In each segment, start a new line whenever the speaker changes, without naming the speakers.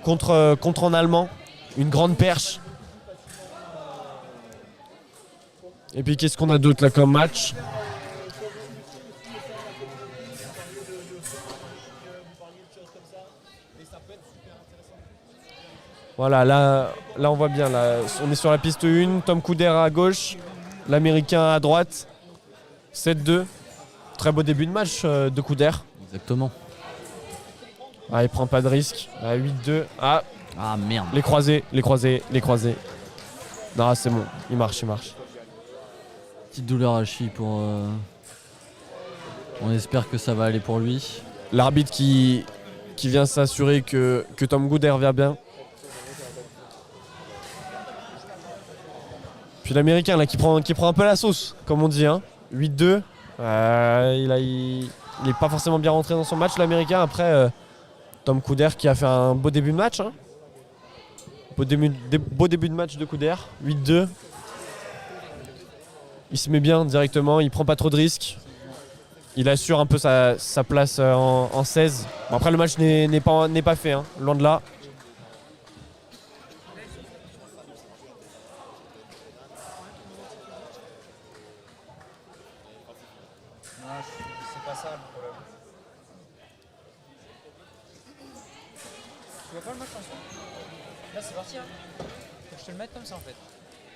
contre un Allemand. Une grande perche. Et puis qu'est-ce qu'on a d'autre là comme match? Voilà, là on voit bien, là, on est sur la piste 1, Tom Couder à gauche, l'Américain à droite, 7-2. Très beau début de match de Couder.
Exactement.
Ah, il prend pas de risque. Ah, 8-2. Ah,
merde.
les croisés. Non, c'est bon, il marche.
Petite douleur à la cheville pour... On espère que ça va aller pour lui.
L'arbitre qui vient s'assurer que Tom Couder vient bien. Puis l'Américain là qui prend un peu la sauce, comme on dit. Hein. 8-2. Il est pas forcément bien rentré dans son match, l'Américain. Après, Tom Couder qui a fait un beau début de match. Hein. Beau début de match de Couder. 8-2. Il se met bien directement, il prend pas trop de risques. Il assure un peu sa place en 16. Bon, après, le match n'est pas fait, hein. Loin de là.
C'est pas ça le problème. Tu vois pas le match en soi? Là c'est parti hein. Faut que je te le mette comme ça en fait.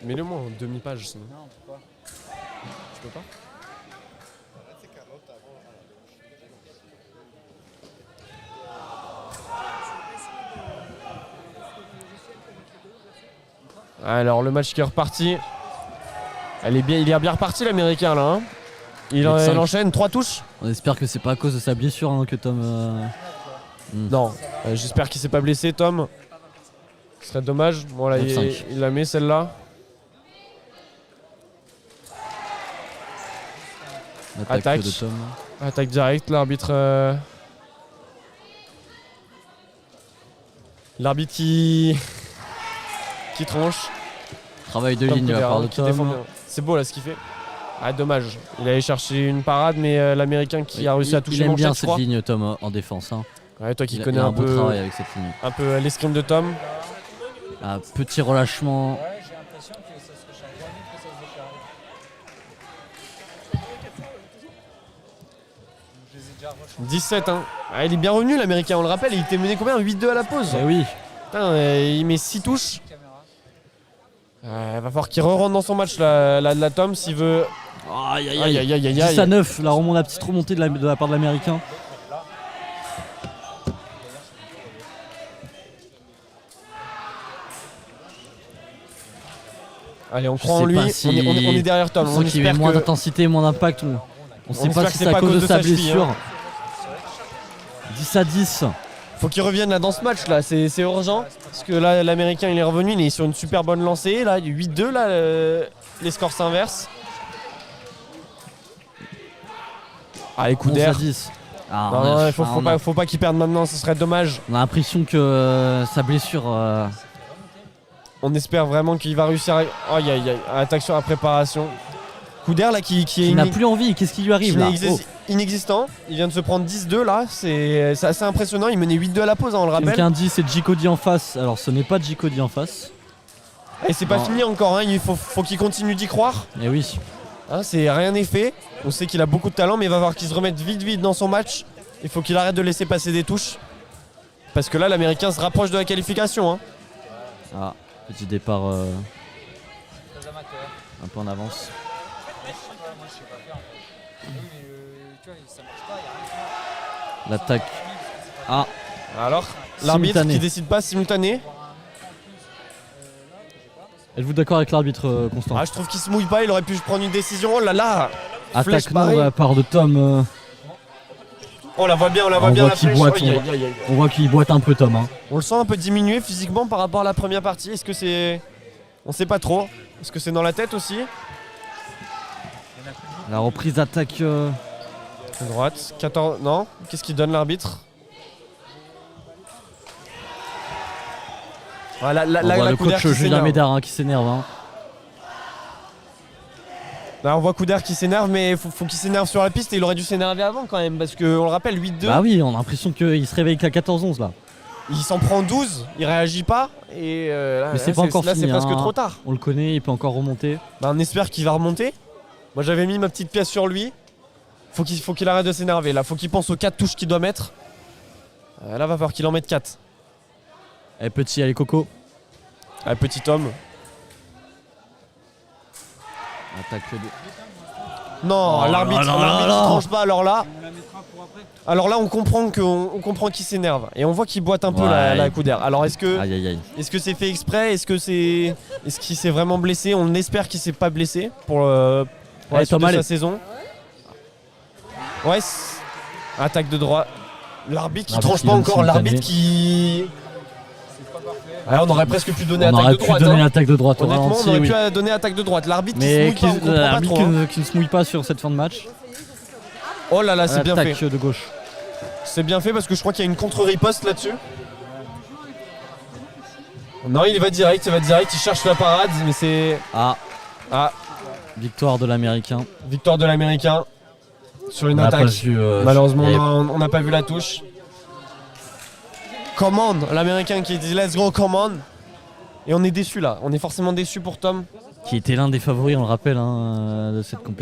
Mets-le-moi en demi-page sinon.
Non, pourquoi?
Tu peux pas? Alors le match qui est reparti. Il est bien reparti l'Américain là. Hein. Il enchaîne 3 touches.
On espère que c'est pas à cause de sa blessure hein, que Tom...
Non, j'espère qu'il s'est pas blessé Tom. Ce serait dommage. Bon là il la met celle-là.
Attaque de Tom.
Attaque directe, l'arbitre. L'arbitre qui tranche.
Travail de ligne de la part de Tom.
C'est beau là ce qu'il fait. Ah dommage. Il allait chercher une parade mais l'Américain qui a réussi à toucher
il aime bien
manchette,
cette ligne Tom en défense. Hein.
Ouais, toi qui connais
il a
un peu
travail avec cette ligne.
Un peu l'escrime de Tom.
Petit relâchement.
Ouais, j'ai l'impression que ça se recharge moins vite que ça se décharge. Je les ai déjà rechargés.
17 hein. Ah, il est bien revenu l'Américain, on le rappelle, il était mené combien? 8-2 à la pause.
Eh oui.
Putain, il met 6 touches. Va falloir qu'il re-rentre dans son match la Tom s'il veut.
Aïe 10 à 9, la petite remontée de la part de l'Américain.
Allez, on croit en lui,
si
on est derrière Tom.
On sent qu'il y a moins d'intensité, moins d'impact. On sait pas si c'est à cause de sa blessure.
Hein.
10 à 10.
Faut qu'il revienne là dans ce match là, c'est urgent. Parce que là l'Américain il est revenu, il est sur une super bonne lancée. Là, 8-2 là, les scores s'inversent. Allez, coup d'air.
10.
Non, faut pas qu'il perde maintenant, ce serait dommage.
On a l'impression que sa blessure...
On espère vraiment qu'il va réussir à... attaque sur la préparation. Coup d'air là qui
n'a plus envie, qu'est-ce qui lui arrive là?
Inexistant, il vient de se prendre 10-2 là, c'est assez impressionnant, il menait 8-2 à la pause, hein, on le rappelle.
Quelqu'un dit c'est J. Cody en face, alors ce n'est pas J. Cody en face.
Et c'est pas fini encore, hein. Il faut qu'il continue d'y croire.
Et oui.
Hein, rien n'est fait, on sait qu'il a beaucoup de talent mais il va falloir qu'il se remette vite dans son match. Il faut qu'il arrête de laisser passer des touches. Parce que là l'Américain se rapproche de la qualification. Hein.
Petit départ un peu en avance. L'attaque.
Alors, l'arbitre qui décide pas simultané.
Êtes-vous d'accord avec l'arbitre Constant?
Je trouve qu'il se mouille pas, il aurait pu prendre une décision. Oh là là.
Attaque non de la part de Tom.
On la voit bien,
on voit qu'il boite un peu Tom. Hein.
On le sent un peu diminué physiquement par rapport à la première partie. Est-ce que c'est... On sait pas trop. Est-ce que c'est dans la tête aussi?
La reprise d'attaque...
Droite, 14... Non. Qu'est-ce qu'il donne l'arbitre?
Voilà, on voit le coach Julien Médard qui s'énerve. Hein.
Là, on voit Couder qui s'énerve, mais faut qu'il s'énerve sur la piste et il aurait dû s'énerver avant quand même, parce qu'on le rappelle, 8-2.
Bah oui, on a l'impression qu'il se réveille qu'à 14-11 là.
Il s'en prend 12, il réagit pas. Et là,
Mais c'est pas encore
là,
fini,
c'est presque
hein.
trop tard.
On le connaît, il peut encore remonter.
Bah, on espère qu'il va remonter. Moi j'avais mis ma petite pièce sur lui. Faut qu'il arrête de s'énerver. Là, faut qu'il pense aux 4 touches qu'il doit mettre. Là, va falloir qu'il en mette 4.
Eh, petit, allez, Coco.
Petit homme.
Attaque de...
Non,
Oh
l'arbitre
là là
il
là.
tranche pas. Alors là, on comprend qu'il s'énerve. Et on voit qu'il boite un peu
Ouais.
la coup d'air. Alors est-ce que
Aïe, aïe, aïe.
c'est fait exprès? Est-ce qu'il s'est vraiment blessé? On espère qu'il s'est pas blessé pour la
Allez,
suite
Tom,
de
allez.
sa saison. Ouais, attaque de droit. L'arbitre qui
L'arbitre
tranche
qui
pas
donne
encore.
simultané.
L'arbitre qui... Ah, on aurait presque pu donner
On
attaque
aurait
de
pu
droite.
donner
hein.
l'attaque de droite au
Honnêtement,
ralenti,
on aurait
oui.
pu donner attaque de droite. L'arbitre qui se
Mais
mouille pas, on comprend pas
l'arbitre
trop. hein.
qui ne se mouille pas sur cette fin de match.
Oh là là, c'est bien fait.
Attaque de gauche.
C'est bien fait parce que je crois qu'il y a une contre-riposte là-dessus. Non, il va direct, il cherche la parade, mais c'est...
Ah,
Ah,
victoire de l'Américain.
victoire de l'Américain sur une
On n'a pas
attaque.
vu,
Malheureusement,
et-
on n'a pas vu la touche. Commande, l'Américain qui dit let's go, commande. Et on est déçu là, on est forcément déçu pour Tom.
qui était l'un des favoris, on le rappelle, hein, de cette compétition.